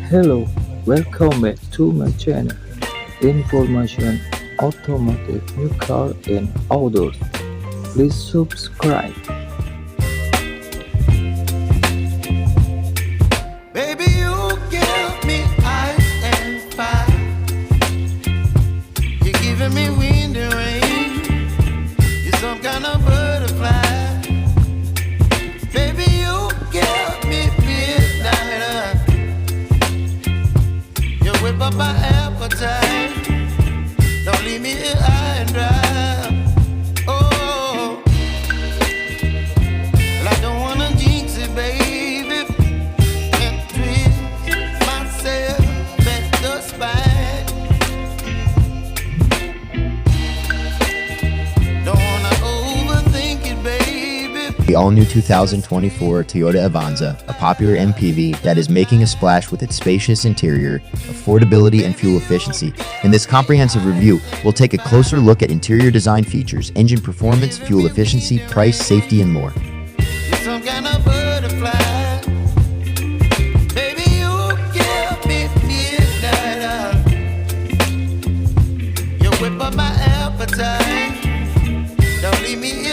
Hello, welcome back to my channel. Information Automotive New Car and Outdoors. Please subscribe. Baby, you give me ice and fire. You're giving me wind and rain. You're some kind of butterfly. Baby, you give me midnight. You whip up my appetite. Don't leave me here high and dry. Oh, well, I don't wanna jinx it, baby. And twist myself at the spine. Don't wanna overthink it, baby. The all-new 2024 Toyota Avanza, a popular MPV that is making a splash with its spacious interior, affordability, and fuel efficiency. In this comprehensive review, we'll take a closer look at interior design features, engine performance, fuel efficiency, price, safety, and more. You're some kind of butterfly. Baby, you give me midnight. You whip up my appetite. Don't leave me